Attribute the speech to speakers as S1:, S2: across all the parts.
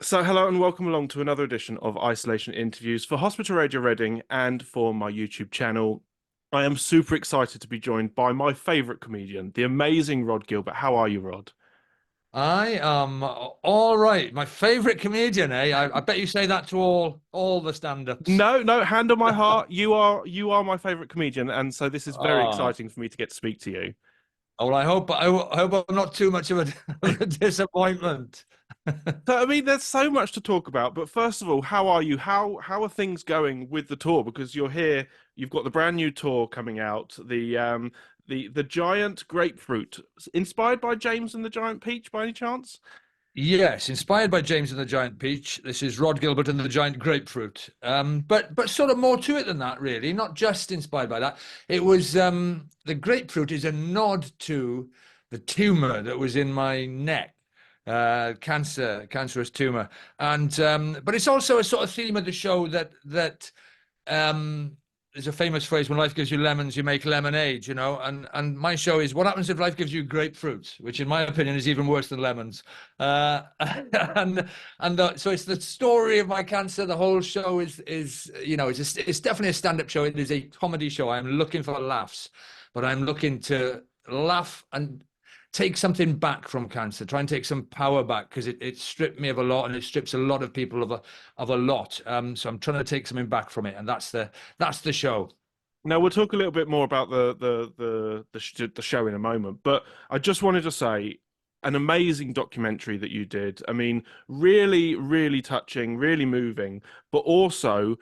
S1: So, hello and welcome along to another edition of Isolation Interviews for Hospital Radio Reading and for my YouTube channel. I am super excited to be joined by my favourite comedian, the amazing Rhod Gilbert. How are you, Rod?
S2: I am all right. My favorite comedian, eh? I bet you say that to all the stand-ups.
S1: No, no, hand on my heart. You are my favourite comedian, and so this is very
S2: Oh,
S1: exciting for me to get to speak to you.
S2: well, I hope I'm not too much of a, of a disappointment.
S1: So, I mean, there's so much to talk about, but first of all, how are you? How are things going with the tour? Because you're here, you've got the brand new tour coming out, the Giant Grapefruit, inspired by James and the Giant Peach by any chance?
S2: Yes, inspired by James and the Giant Peach. This is Rhod Gilbert and the Giant Grapefruit. But sort of more to it than that, really. Not just inspired by that. It was the grapefruit is a nod to the tumor that was in my neck. Cancerous tumor, and but it's also a sort of theme of the show that there's a famous phrase: "When life gives you lemons, you make lemonade." And my show is what happens if life gives you grapefruit, which, in my opinion, is even worse than lemons. And so it's the story of my cancer. The whole show it's definitely a stand-up show. It is a comedy show. I'm looking for laughs, but I'm looking to laugh and take something back from cancer, try and take some power back, because it stripped me of a lot, and it strips a lot of people of a lot. So I'm trying to take something back from it, and that's the show.
S1: Now we'll talk a little bit more about the show in a moment, but I just wanted to say an amazing documentary that you did. I mean, really, really touching, really moving, but also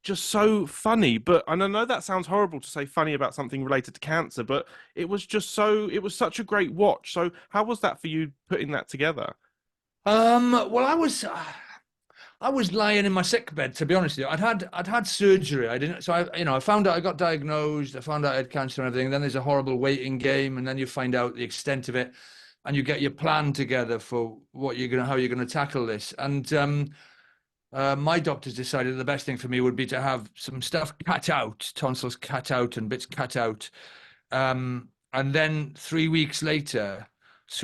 S1: just so funny. But and I know that sounds horrible to say funny about something related to cancer, but it was such a great watch. So how was that for you putting that together?
S2: Well, I was lying in my sick bed, to be honest with you. I'd had surgery. I didn't, so I found out I got diagnosed. I found out I had cancer and everything. Then there's a horrible waiting game, and then you find out the extent of it, and you get your plan together for how you're gonna tackle this. And my doctors decided the best thing for me would be to have some stuff cut out, tonsils cut out, and bits cut out. And then 3 weeks later,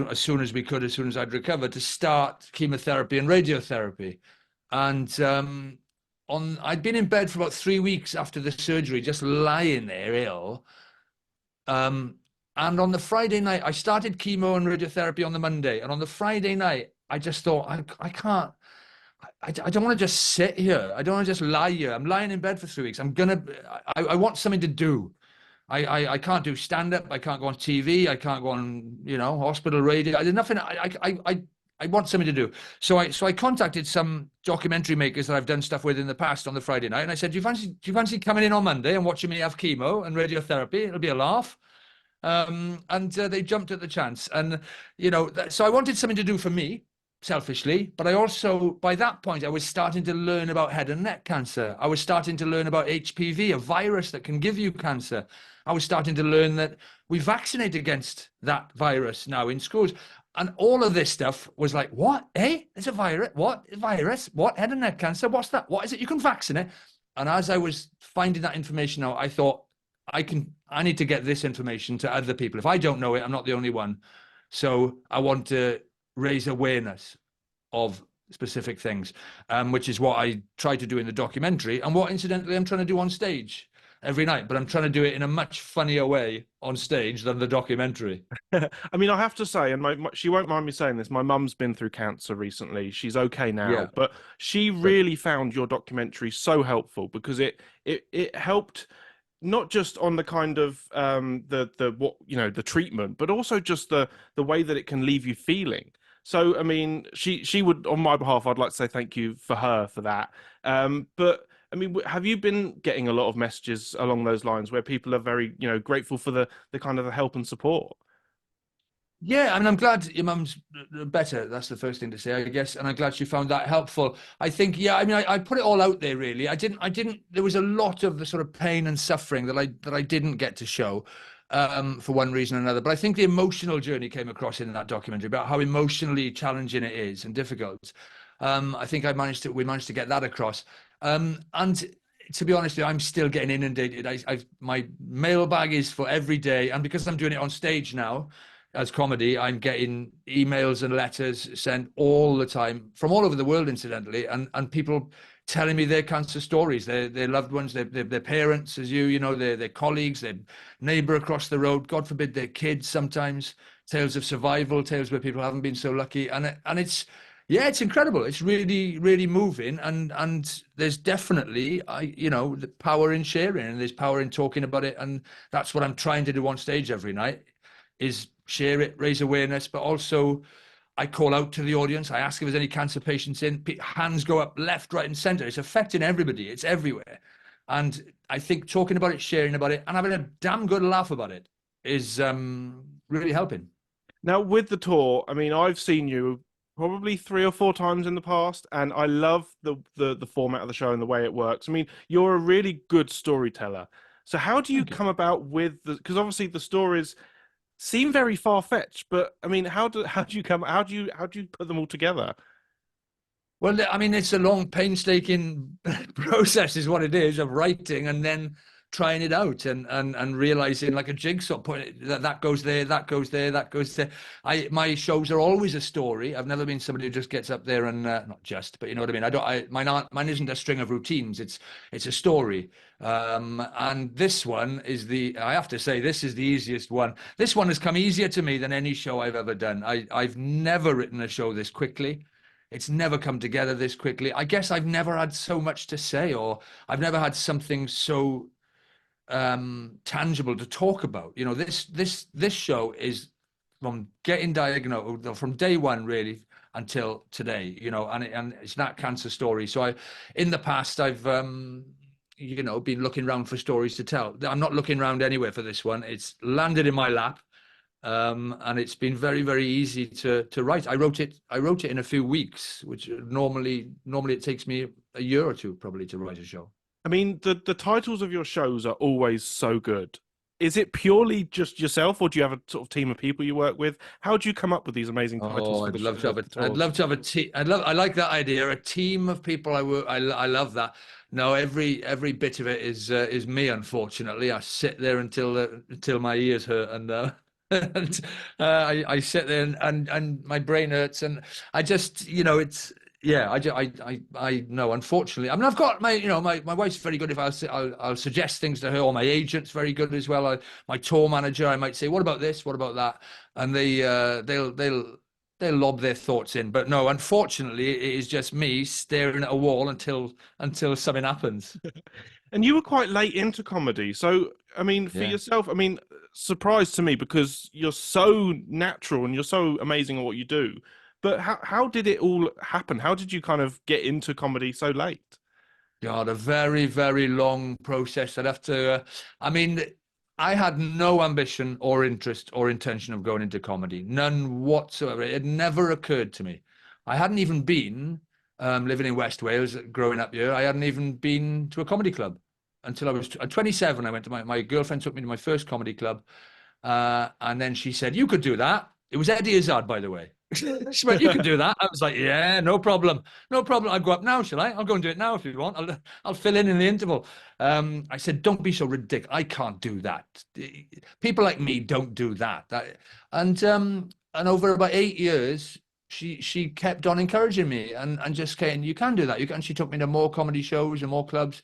S2: as soon as we could, as soon as I'd recovered, to start chemotherapy and radiotherapy. And I'd been in bed for about 3 weeks after the surgery, just lying there ill. And on the Friday night, I started chemo and radiotherapy on the Monday, and on the Friday night, I just thought I can't. I don't want to just sit here. I don't want to just lie here. I'm lying in bed for 3 weeks. I want something to do. I can't do stand up. I can't go on TV. I can't go on, hospital radio. There's nothing. I want something to do. So I contacted some documentary makers that I've done stuff with in the past on the Friday night, and I said, do you fancy coming in on Monday and watching me have chemo and radiotherapy? It'll be a laugh. And they jumped at the chance, and so I wanted something to do for me, selfishly, but I also, by that point, I was starting to learn about head and neck cancer. I was starting to learn about HPV, a virus that can give you cancer. I was starting to learn that we vaccinate against that virus now in schools. And all of this stuff was like, what? There's a virus. What? Virus? What? Head and neck cancer? What's that? What is it? You can vaccinate. And as I was finding that information out, I thought, I need to get this information to other people. If I don't know it, I'm not the only one. So I want to raise awareness of specific things, which is what I try to do in the documentary, and what, incidentally, I'm trying to do on stage every night. But I'm trying to do it in a much funnier way on stage than the documentary.
S1: I mean, I have to say, and she won't mind me saying this, my mum's been through cancer recently. She's okay now,
S2: Yeah.
S1: but she really found your documentary so helpful because it helped not just on the kind of the what the treatment, but also just the way that it can leave you feeling. So I mean, she would, on my behalf, I'd like to say thank you for her for that. But I mean, have you been getting a lot of messages along those lines where people are very grateful for the kind of the help and support?
S2: Yeah, I mean, I'm glad your mum's better. That's the first thing to say, I guess, and I'm glad she found that helpful. I think, yeah, I mean, I put it all out there, really. I didn't. There was a lot of the sort of pain and suffering that I didn't get to show, for one reason or another. But I think the emotional journey came across in that documentary about how emotionally challenging it is and difficult. I think we managed to get that across. And to be honest with you, I'm still getting inundated. My mailbag is for every day, and because I'm doing it on stage now, as comedy, I'm getting emails and letters sent all the time from all over the world, incidentally, and people telling me their cancer stories, their loved ones, their parents, as you know, their colleagues, their neighbor across the road, God forbid, their kids sometimes, tales of survival, tales where people haven't been so lucky. And it's, yeah, it's incredible. It's really, really moving. And there's definitely, the power in sharing, and there's power in talking about it. And that's what I'm trying to do on stage every night, is share it, raise awareness, but also I call out to the audience. I ask if there's any cancer patients in. Hands go up left, right, and center. It's affecting everybody. It's everywhere. And I think talking about it, sharing about it, and having a damn good laugh about it is really helping.
S1: Now, with the tour, I mean, I've seen you probably 3 or 4 times in the past, and I love the format of the show and the way it works. I mean, you're a really good storyteller. So how do you
S2: Thank you.
S1: come about with the, because obviously the stories seem very far-fetched, but I mean, how do you put them all together?
S2: Well, I mean, it's a long, painstaking process, is what it is, of writing and then trying it out and realizing, like a jigsaw, that goes there, that goes there, that goes there. My shows are always a story. I've never been somebody who just gets up there and not just, but you know what I mean. Mine isn't a string of routines. It's a story. And this one is I have to say, this is the easiest one. This one has come easier to me than any show I've ever done. I've never written a show this quickly. It's never come together this quickly. I guess I've never had so much to say, or I've never had something so tangible to talk about. You know, this show is from getting diagnosed, from day one really until today. You know, and it's that cancer story. So in the past, I've been looking around for stories to tell. I'm not looking around anywhere for this one. It's landed in my lap. And it's been very, very easy to write. I wrote it in a few weeks, which normally it takes me a year or two probably to write a show.
S1: I mean, the titles of your shows are always so good. Is it purely just yourself, or do you have a sort of team of people you work with? How do you come up with these amazing titles
S2: Oh,
S1: for
S2: I'd love to have
S1: the
S2: I'd
S1: tours?
S2: love to have a team. I like that idea. A team of people. I love that. No, every bit of it is me. Unfortunately, I sit there until my ears hurt, and and I sit there and my brain hurts, and I just, it's, yeah, I know. Unfortunately, I mean, I've got my wife's very good. If I'll suggest things to her, or my agent's very good as well. My tour manager, I might say, what about this? What about that? And they'll lob their thoughts in. But no, unfortunately, it is just me staring at a wall until something happens.
S1: And you were quite late into comedy. So, I mean, for
S2: Yeah.
S1: yourself, I mean, surprise to me because you're so natural and you're so amazing at what you do. But how did it all happen? How did you kind of get into comedy so late?
S2: God, a very, very long process. I'd have to, I mean, I had no ambition or interest or intention of going into comedy, none whatsoever. It had never occurred to me. I hadn't even been living in West Wales, growing up here. I hadn't even been to a comedy club until I was 27. I went to my girlfriend took me to my first comedy club, and then she said, "You could do that." It was Eddie Izzard, by the way. She went, "You can do that." I was like, "Yeah, no problem, no problem. I'll go up now, shall I? I'll go and do it now if you want. I'll fill in the interval." I said, "Don't be so ridiculous. I can't do that. People like me don't do that." And over about 8 years, she kept on encouraging me and just saying, "You can do that. You can." She took me to more comedy shows and more clubs,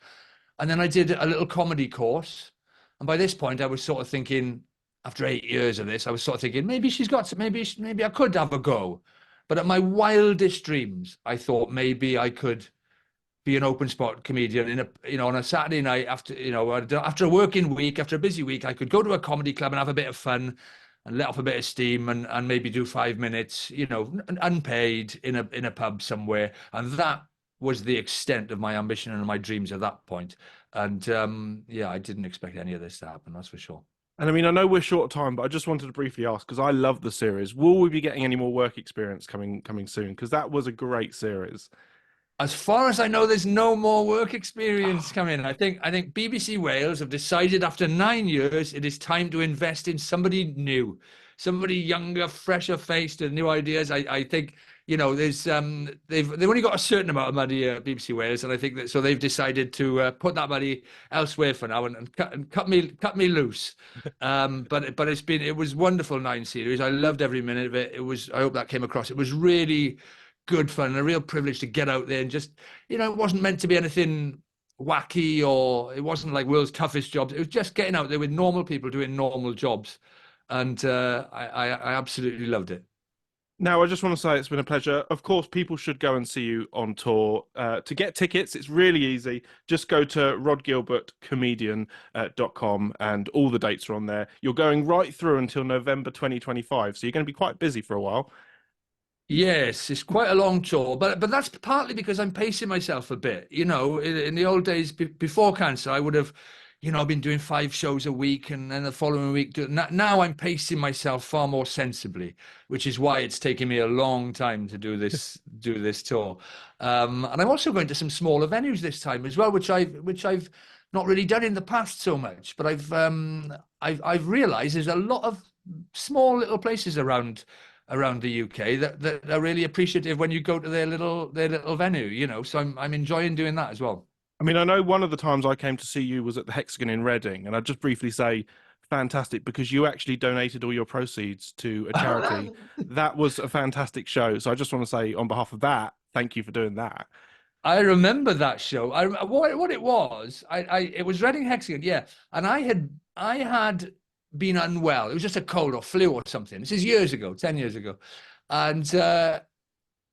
S2: and then I did a little comedy course. And by this point, I was sort of thinking, after 8 years of this, I was sort of thinking, maybe she's got some, maybe I could have a go. But at my wildest dreams, I thought maybe I could be an open spot comedian on a Saturday night after a working week, after a busy week, I could go to a comedy club and have a bit of fun and let off a bit of steam and maybe do 5 minutes, unpaid in a pub somewhere. And that was the extent of my ambition and my dreams at that point. And yeah, I didn't expect any of this to happen, that's for sure.
S1: And I mean, I know we're short of time, but I just wanted to briefly ask because I love the series. Will we be getting any more work experience coming soon? Because that was a great series.
S2: As far as I know, there's no more work experience coming. I think BBC Wales have decided after 9 years it is time to invest in somebody new, somebody younger, fresher faced with new ideas. I think you know, they've only got a certain amount of money at BBC Wales, and I think that so they've decided to put that money elsewhere for now and cut me loose. But it was wonderful 9 series. I loved every minute of it. It was, I hope that came across. It was really good fun and a real privilege to get out there and just, you know, it wasn't meant to be anything wacky, or it wasn't like world's toughest jobs. It was just getting out there with normal people doing normal jobs, and I absolutely loved it.
S1: Now, I just want to say it's been a pleasure. Of course, people should go and see you on tour. To get tickets, it's really easy. Just go to rodgilbertcomedian.com and all the dates are on there. You're going right through until November 2025, so you're going to be quite busy for a while.
S2: Yes, it's quite a long tour, but that's partly because I'm pacing myself a bit. You know, in the old days before cancer, I would have, you know, been doing 5 shows a week, and then the following week. Now I'm pacing myself far more sensibly, which is why it's taking me a long time to do this tour. And I'm also going to some smaller venues this time as well, which I've not really done in the past so much. But I've realised there's a lot of small little places around the UK that are really appreciative when you go to their little venue, you know. So I'm enjoying doing that as well.
S1: I mean, I know one of the times I came to see you was at the Hexagon in Reading, and I'd just briefly say, fantastic, because you actually donated all your proceeds to a charity. That was a fantastic show. So I just want to say, on behalf of that, thank you for doing that.
S2: I remember that show. What it was. It was Reading Hexagon, yeah. And I had been unwell. It was just a cold or flu or something. This is years ago, 10 years ago, and so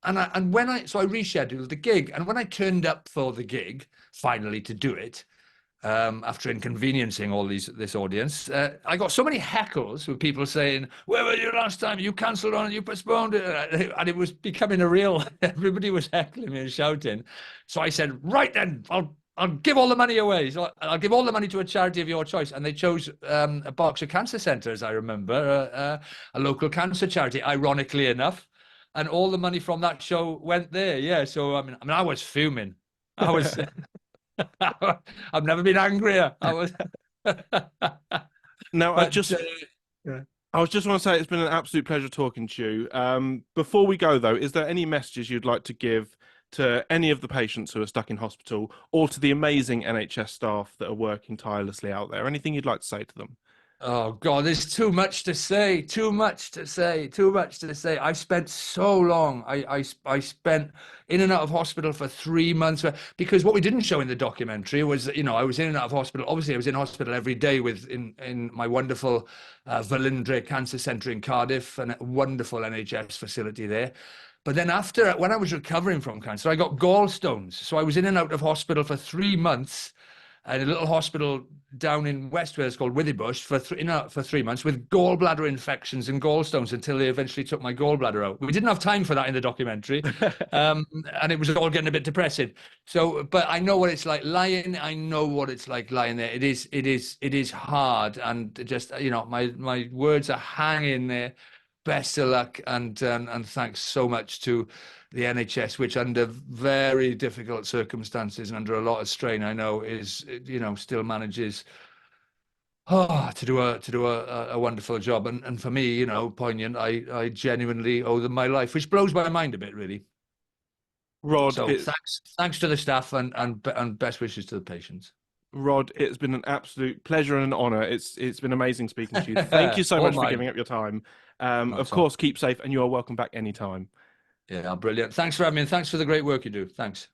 S2: I rescheduled the gig, and when I turned up for the gig finally to do it, after inconveniencing all this audience, I got so many heckles with people saying, "Where were you last time? You cancelled on it, you postponed it," and it was becoming a real. Everybody was heckling me and shouting. So I said, "Right then, I'll give all the money away. So I'll give all the money to a charity of your choice." And they chose a Berkshire Cancer Centre, as I remember, a local cancer charity, ironically enough. And all the money from that show went there. Yeah. So I was fuming. I was. I've never been angrier. I was.
S1: Now,
S2: But yeah.
S1: I was just want to say it's been an absolute pleasure talking to you. Before we go, though, is there any messages you'd like to give to any of the patients who are stuck in hospital, or to the amazing NHS staff that are working tirelessly out there? Anything you'd like to say to them?
S2: Oh God, there's too much to say, too much to say, too much to say. I've spent so long. I spent in and out of hospital for 3 months, because what we didn't show in the documentary was that, you know, I was in and out of hospital. Obviously, I was in hospital every day in my wonderful Velindre Cancer Centre in Cardiff, and a wonderful NHS facility there. But then when I was recovering from cancer, I got gallstones. So I was in and out of hospital for 3 months at a little hospital down in West Wales called Withybush for 3 months with gallbladder infections and gallstones, until they eventually took my gallbladder out. We didn't have time for that in the documentary, and it was all getting a bit depressing. So, but I know what it's like lying. I know what it's like lying there. It is hard, and just, you know, my words are hanging there. Best of luck, and thanks so much to the NHS, which under very difficult circumstances and under a lot of strain, I know is, you know, still manages to do a wonderful job. And for me, you know, poignant, I genuinely owe them my life, which blows my mind a bit, really.
S1: Rhod,
S2: So thanks to the staff, and best wishes to the patients.
S1: Rhod, it's been an absolute pleasure and an honor. It's been amazing speaking to you. Thank you so
S2: All
S1: much for
S2: mine.
S1: giving up your time.
S2: Not
S1: Of
S2: at all.
S1: course, keep safe, and you are welcome back anytime.
S2: Yeah, brilliant. Thanks for having me, and thanks for the great work you do. Thanks.